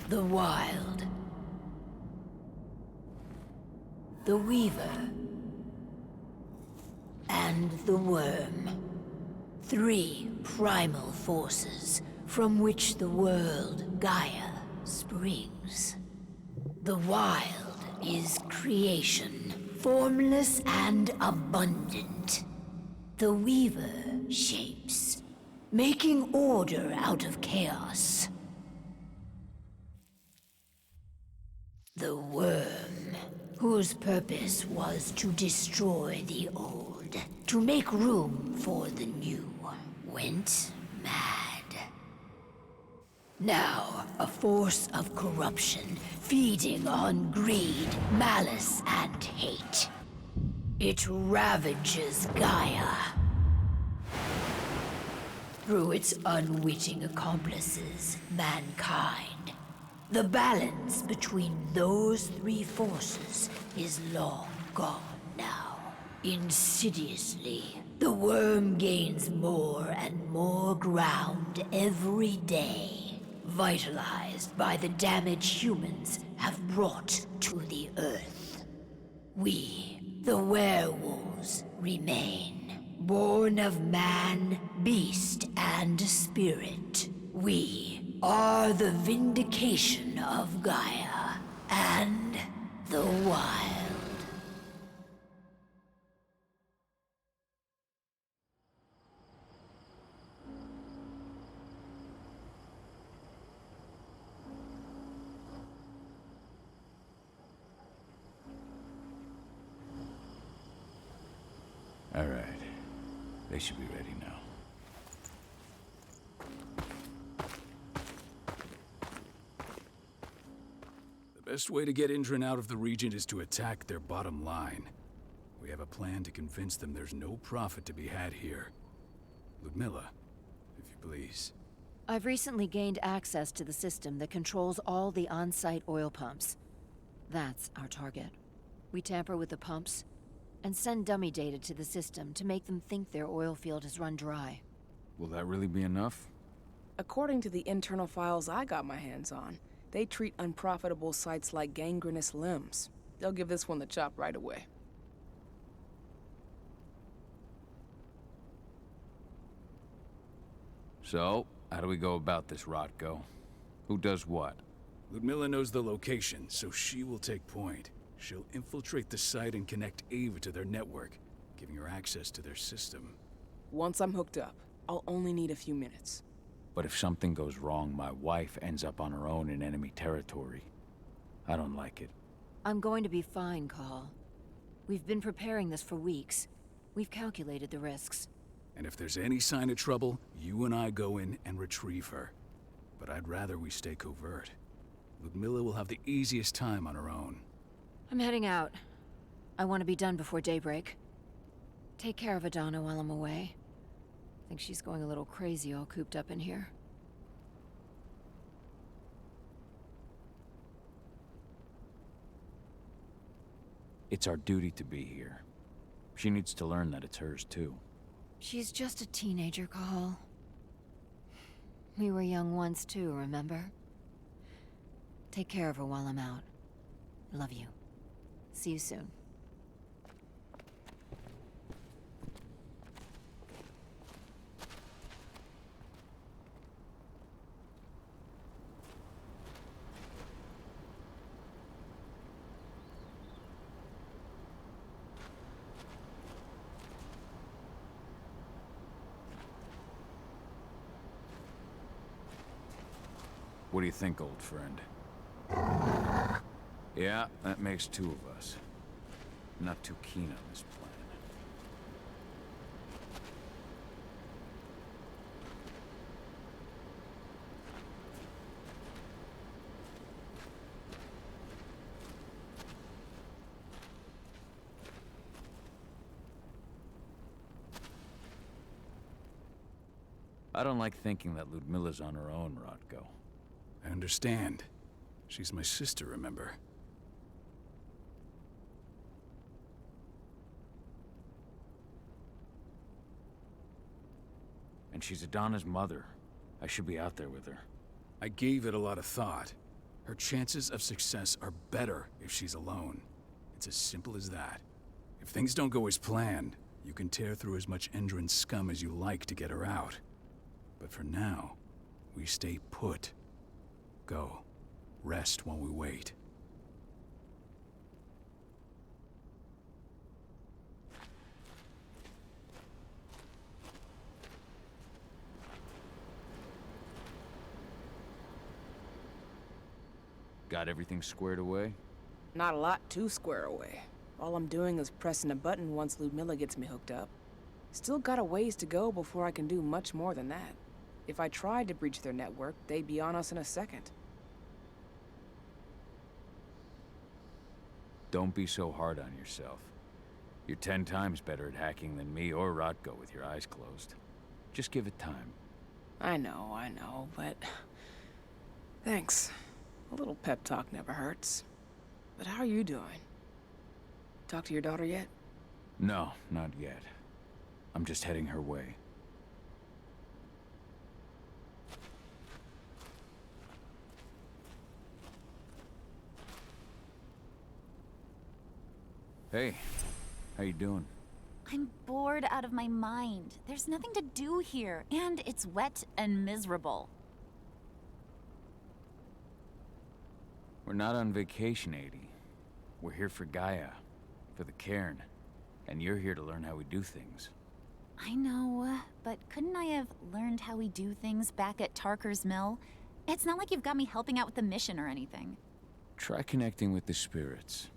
The Wild. The Weaver. And the Worm. 3 primal forces from which the world Gaia springs. The Wild is creation, formless and abundant. The Weaver shapes, making order out of chaos. The Worm, whose purpose was to destroy the old, to make room for the new, went mad. Now, a force of corruption, feeding on greed, malice, and hate. It ravages Gaia. Through its unwitting accomplices, mankind. The balance between those 3 forces is long gone now. Insidiously, the worm gains more and more ground every day, vitalized by the damage humans have brought to the Earth. We, the werewolves, remain, born of man, beast, and spirit. We are the vindication of Gaia and the Wild. All right. They should be ready now. The best way to get Indran out of the region is to attack their bottom line. We have a plan to convince them there's no profit to be had here. Ludmilla, if you please. I've recently gained access to the system that controls all the on-site oil pumps. That's our target. We tamper with the pumps and send dummy data to the system to make them think their oil field has run dry. Will that really be enough? According to the internal files I got my hands on, they treat unprofitable sites like gangrenous limbs. They'll give this one the chop right away. So, how do we go about this, Rotko? Who does what? Ludmilla knows the location, so she will take point. She'll infiltrate the site and connect Ava to their network, giving her access to their system. Once I'm hooked up, I'll only need a few minutes. But if something goes wrong, my wife ends up on her own in enemy territory. I don't like it. I'm going to be fine, Call. We've been preparing this for weeks. We've calculated the risks. And if there's any sign of trouble, you and I go in and retrieve her. But I'd rather we stay covert. Ludmilla will have the easiest time on her own. I'm heading out. I want to be done before daybreak. Take care of Adana while I'm away. I think she's going a little crazy all cooped up in here. It's our duty to be here. She needs to learn that it's hers too. She's just a teenager, Call. We were young once too, remember? Take care of her while I'm out. Love you. See you soon. What do you think, old friend? Yeah, that makes 2 of us. Not too keen on this plan. I don't like thinking that Ludmilla's on her own, Rotko. I understand. She's my sister, remember? And she's Adana's mother. I should be out there with her. I gave it a lot of thought. Her chances of success are better if she's alone. It's as simple as that. If things don't go as planned, you can tear through as much Endron scum as you like to get her out. But for now, we stay put. Go. Rest while we wait. Got everything squared away? Not a lot to square away. All I'm doing is pressing a button once Ludmilla gets me hooked up. Still got a ways to go before I can do much more than that. If I tried to breach their network, they'd be on us in a second. Don't be so hard on yourself. You're 10 times better at hacking than me or Rotko with your eyes closed. Just give it time. I know, but... Thanks. A little pep talk never hurts. But how are you doing? Talk to your daughter yet? No, not yet. I'm just heading her way. Hey, how you doing? I'm bored out of my mind. There's nothing to do here, and it's wet and miserable. We're not on vacation, Adie. We're here for Gaia, for the cairn, and you're here to learn how we do things. I know, but couldn't I have learned how we do things back at Tarker's Mill? It's not like you've got me helping out with the mission or anything. Try connecting with the spirits.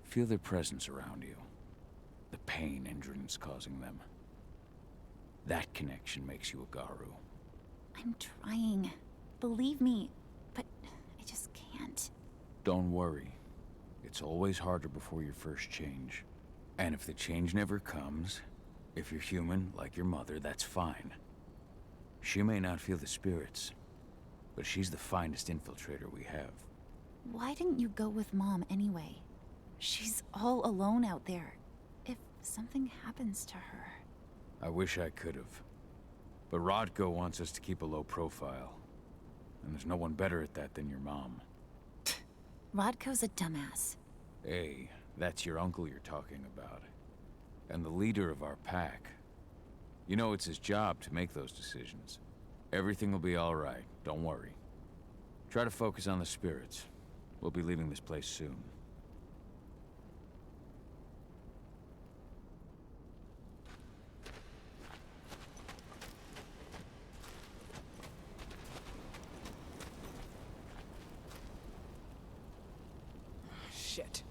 Feel their presence around you. The pain Endron's causing them. That connection makes you a Garu. I'm trying. Believe me, but I just can't. Don't worry. It's always harder before your first change. And if the change never comes, if you're human, like your mother, that's fine. She may not feel the spirits, but she's the finest infiltrator we have. Why didn't you go with Mom anyway? She's all alone out there. If something happens to her... I wish I could've. But Rodko wants us to keep a low profile. And there's no one better at that than your mom. Rodko's a dumbass. Hey, that's your uncle you're talking about. And the leader of our pack. You know it's his job to make those decisions. Everything will be all right, don't worry. Try to focus on the spirits. We'll be leaving this place soon. Shit.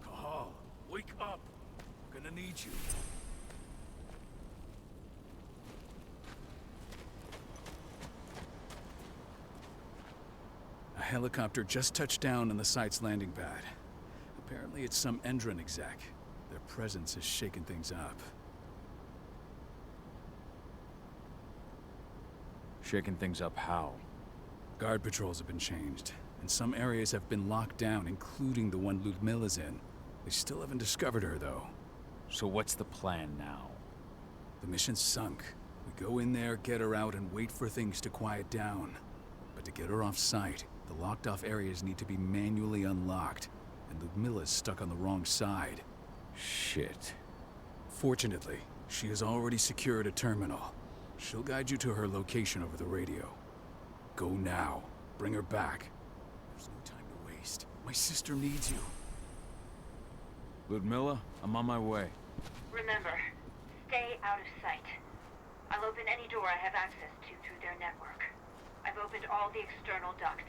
Cahal, wake up! We're gonna need you. A helicopter just touched down on the site's landing pad. Apparently it's some Endron exec. Their presence has shaken things up. Shaking things up how? Guard patrols have been changed, and some areas have been locked down, including the one Ludmilla's in. They still haven't discovered her, though. So what's the plan now? The mission's sunk. We go in there, get her out, and wait for things to quiet down. But to get her off-site, the locked-off areas need to be manually unlocked, and Ludmilla's stuck on the wrong side. Shit. Fortunately, she has already secured a terminal. She'll guide you to her location over the radio. Go now. Bring her back. There's no time to waste. My sister needs you. Ludmilla, I'm on my way. Remember, stay out of sight. I'll open any door I have access to through their network. I've opened all the external ducts.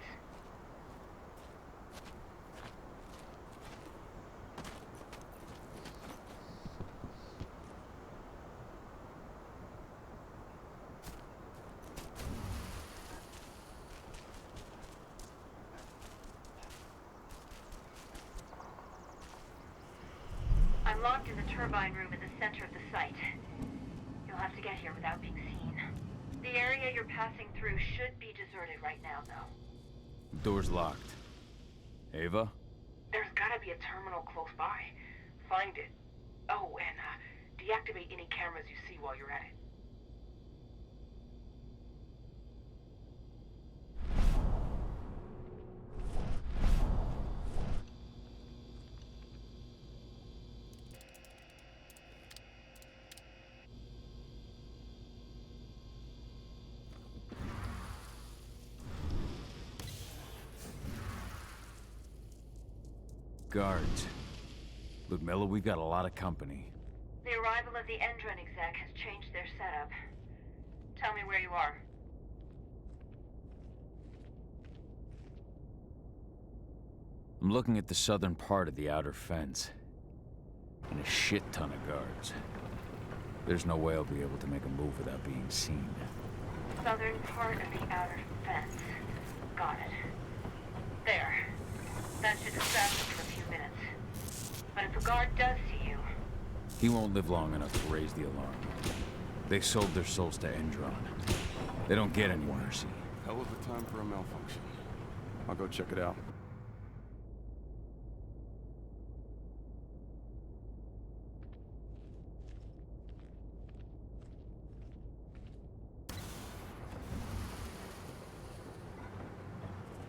I'm locked in the turbine room in the center of the site. You'll have to get here without being seen. The area you're passing through should be deserted right now, though. Door's locked. Ava? There's gotta be a terminal close by. Find it. Oh, and deactivate any cameras you see while you're at it. Guards. Ludmilla, we've got a lot of company. The arrival of the Endron exec has changed their setup. Tell me where you are. I'm looking at the southern part of the outer fence. And a shit ton of guards. There's no way I'll be able to make a move without being seen. Southern part of the outer fence. Got it. There. That should distract them for a few minutes. But if a guard does see you... He won't live long enough to raise the alarm. They sold their souls to Endron. They don't get any mercy. Hell of a time for a malfunction. I'll go check it out.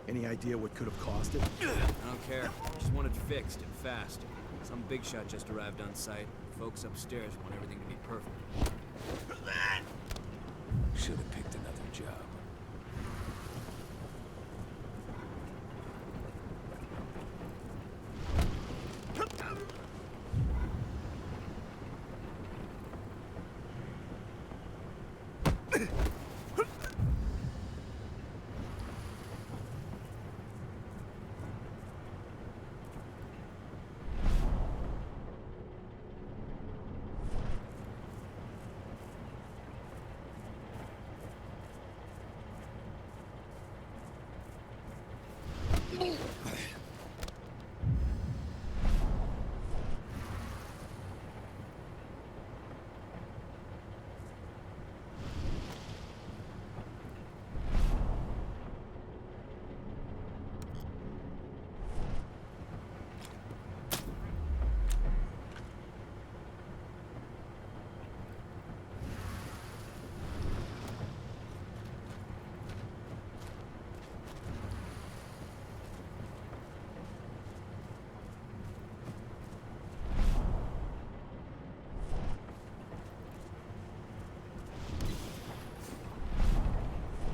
Any idea what could have caused it? I don't care. Just want it fixed and fast. Some big shot just arrived on site. Folks upstairs want everything to be perfect. Should have picked another job.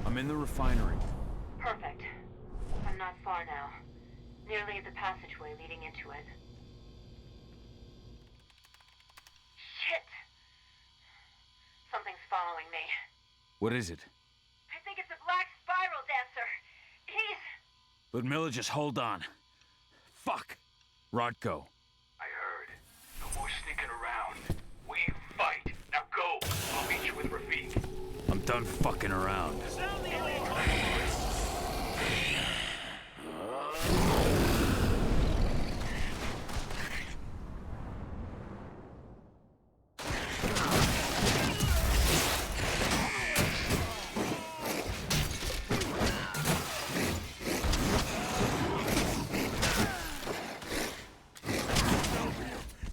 I'm in the refinery. Perfect. I'm not far now. Nearly at the passageway leading into it. Shit! Something's following me. What is it? I think it's a black spiral dancer. He's... Ludmilla, just hold on. Fuck! Rodko. I heard. No more sneaking around. We fight. Now go. I'll meet you with Rafik. I'm done fucking around.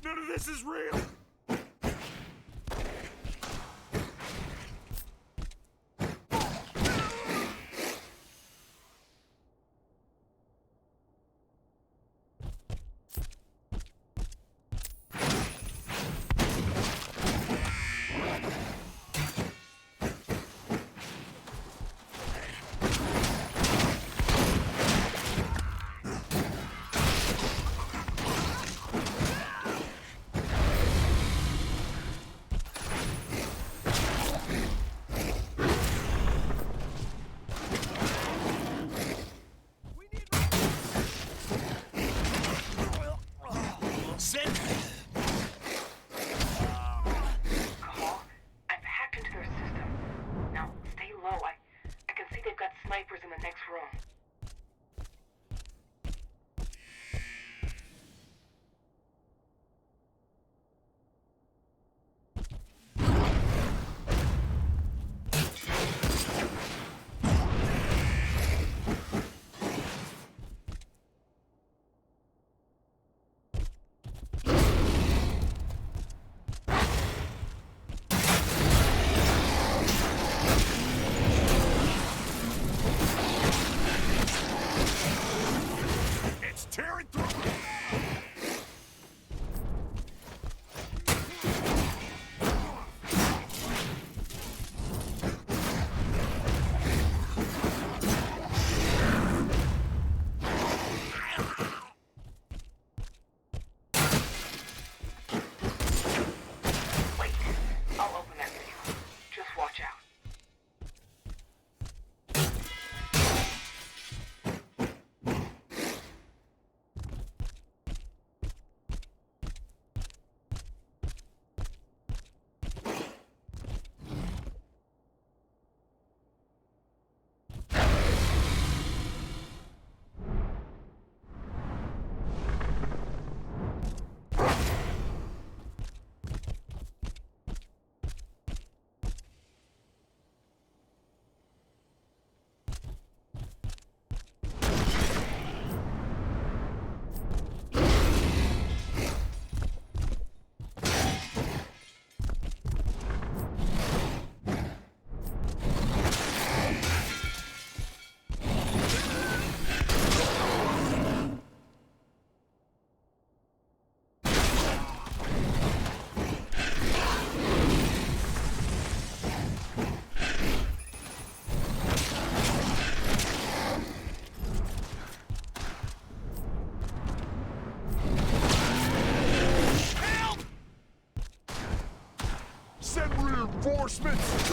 None of this is real. Send reinforcements!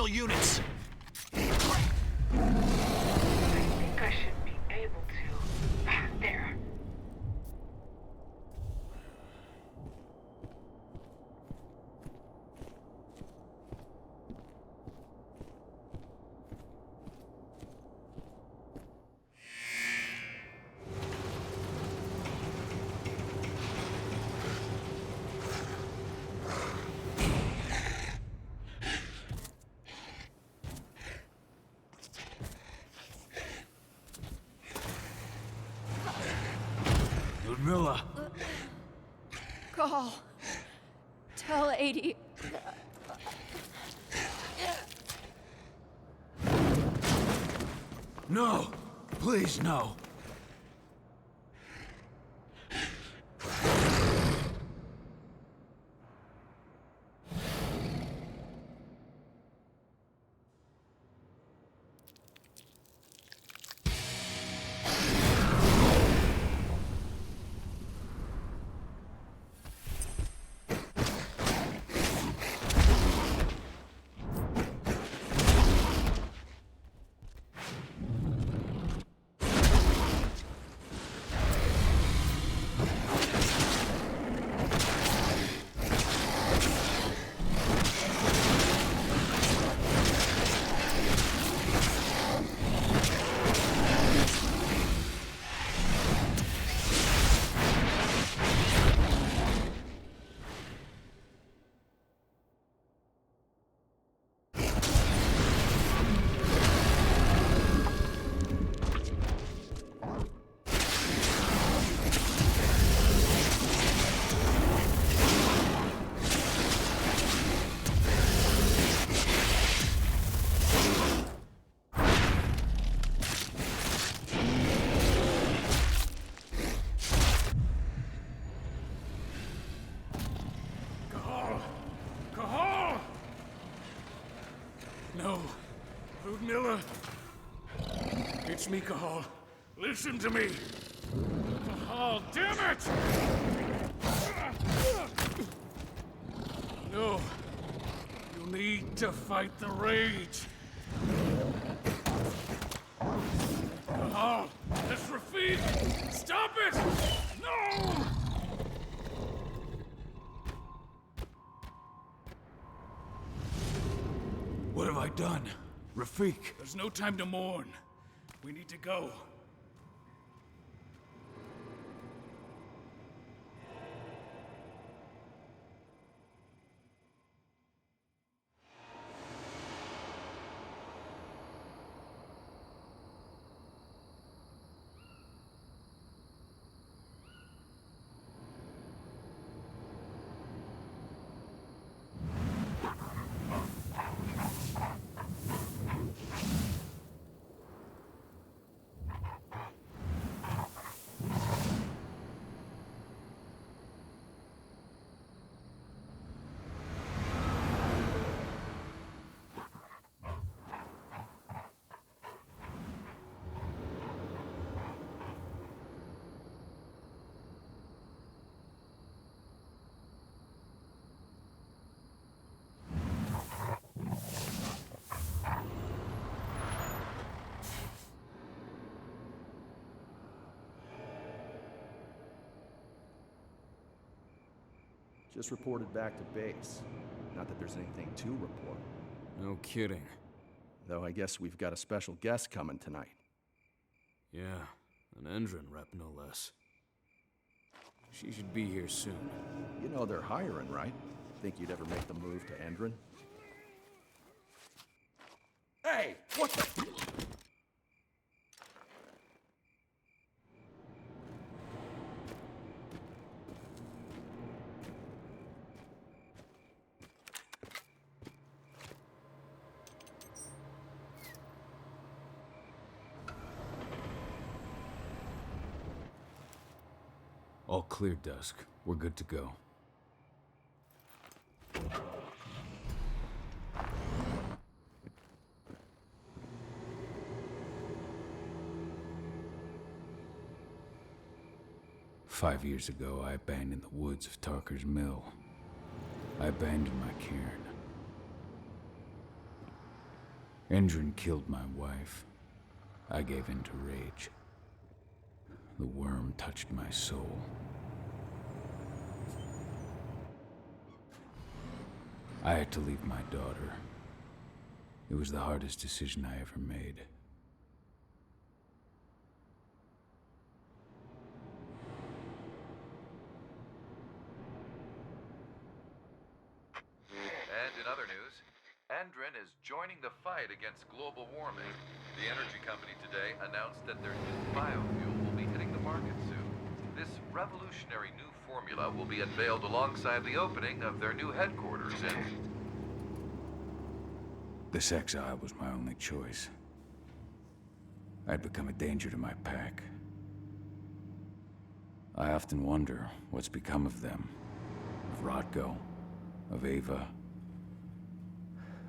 Units. I think I should be able to. There. Ludmilla. Call. Tell 80. No! Please, no. No. Ludmilla. It's me, Cahal. Listen to me. Cahal, damn it! No. You need to fight the rage. Cahal, that's Rafid! Stop it! No! What have I done? Rafik. There's no time to mourn. We need to go. Just reported back to base. Not that there's anything to report. No kidding. Though I guess we've got a special guest coming tonight. Yeah, an Endron rep no less. She should be here soon. You know they're hiring, right? Think you'd ever make the move to Endron? Hey! What the... All clear, Dusk. We're good to go. "5 years ago, I abandoned the woods of Tarker's Mill. I abandoned my cairn. Endron killed my wife. I gave in to rage. The worm touched my soul. I had to leave my daughter. It was the hardest decision I ever made. And in other news, Endron is joining the fight against global warming. The energy company today announced that their new biofuel will be hitting the market soon. This revolutionary new formula will be unveiled alongside the opening of their new headquarters in... This exile was my only choice. I'd become a danger to my pack. I often wonder what's become of them. Of Rotko, of Ava,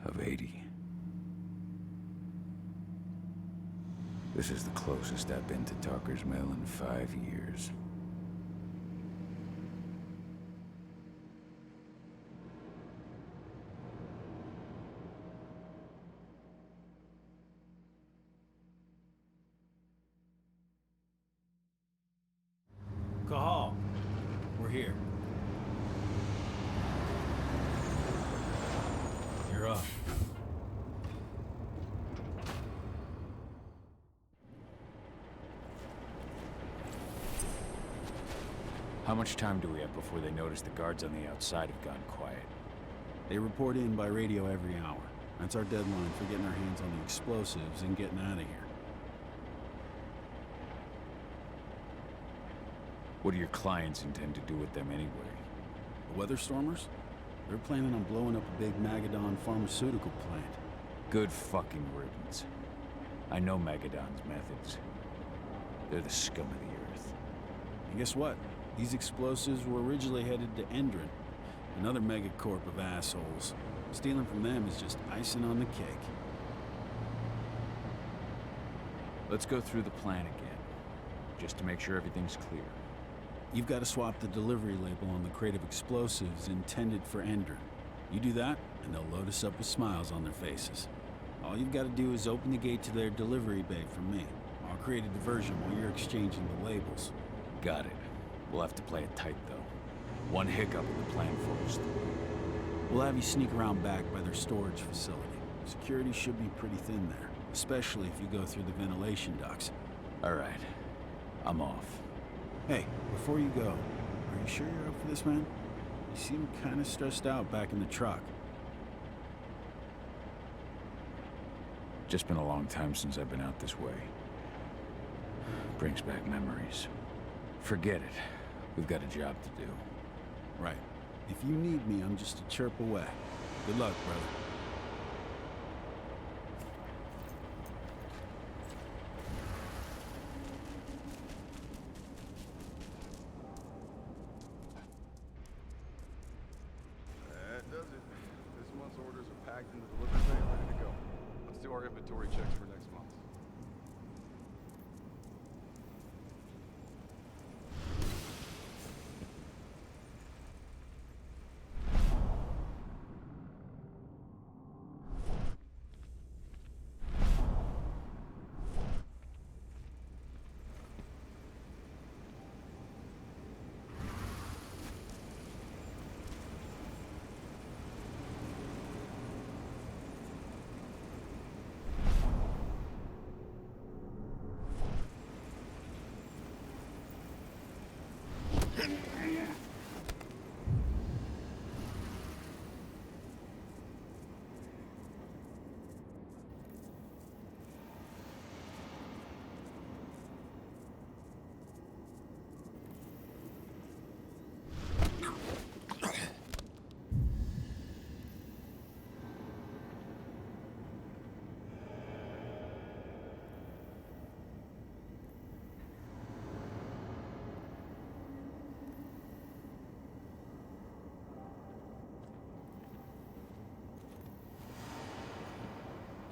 of 80. This is the closest I've been to Tarker's Mill in 5 years. Cahal, we're here. You're up. How much time do we have before they notice the guards on the outside have gone quiet? They report in by radio every hour. That's our deadline for getting our hands on the explosives and getting out of here. What do your clients intend to do with them anyway? The Weatherstormers? They're planning on blowing up a big Magadon pharmaceutical plant. Good fucking riddance. I know Magadon's methods. They're the scum of the earth. And guess what? These explosives were originally headed to Endron, another megacorp of assholes. Stealing from them is just icing on the cake. Let's go through the plan again, just to make sure everything's clear. You've got to swap the delivery label on the crate of explosives intended for Endron. You do that, and they'll load us up with smiles on their faces. All you've got to do is open the gate to their delivery bay from me. I'll create a diversion while you're exchanging the labels. Got it. We'll have to play it tight, though. One hiccup and the plan falls through. We'll have you sneak around back by their storage facility. Security should be pretty thin there, especially if you go through the ventilation ducts. All right. I'm off. Hey, before you go, are you sure you're up for this, man? You seem kind of stressed out back in the truck. Just been a long time since I've been out this way. Brings back memories. Forget it. We've got a job to do. Right. If you need me, I'm just a chirp away. Good luck, brother. That does it. This month's orders are packed in the delivery bay and ready to go. Let's do our inventory checks for next month.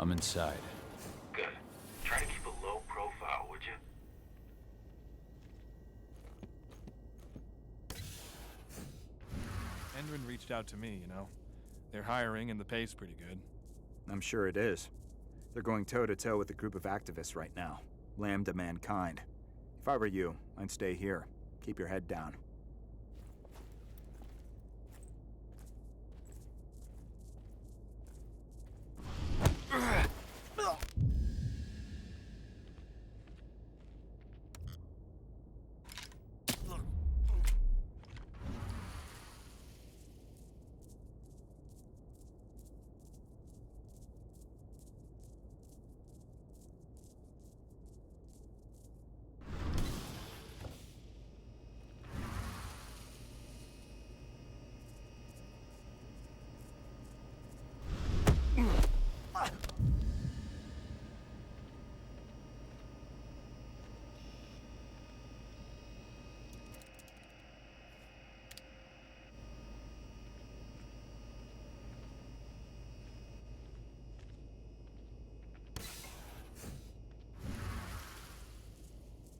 I'm inside. Good. Try to keep a low profile, would you? Endrin reached out to me, you know. They're hiring and the pay's pretty good. I'm sure it is. They're going toe-to-toe with a group of activists right now. Lambda mankind. If I were you, I'd stay here. Keep your head down.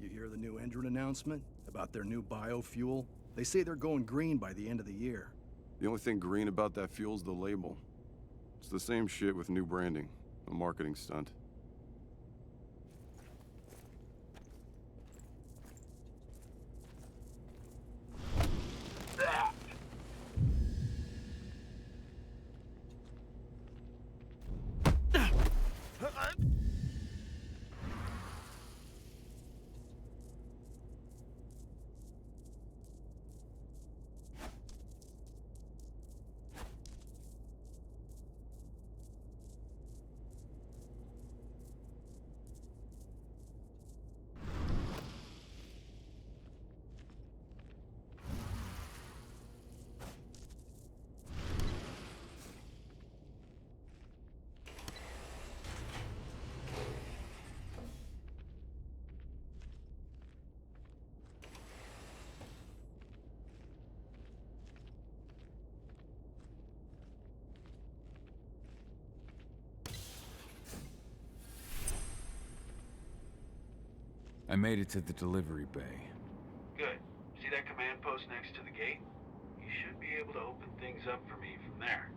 You hear the new Endrin announcement about their new biofuel? They say they're going green by the end of the year. The only thing green about that fuel's the label. It's the same shit with new branding. A marketing stunt. I made it to the delivery bay. Good. See that command post next to the gate? You should be able to open things up for me from there.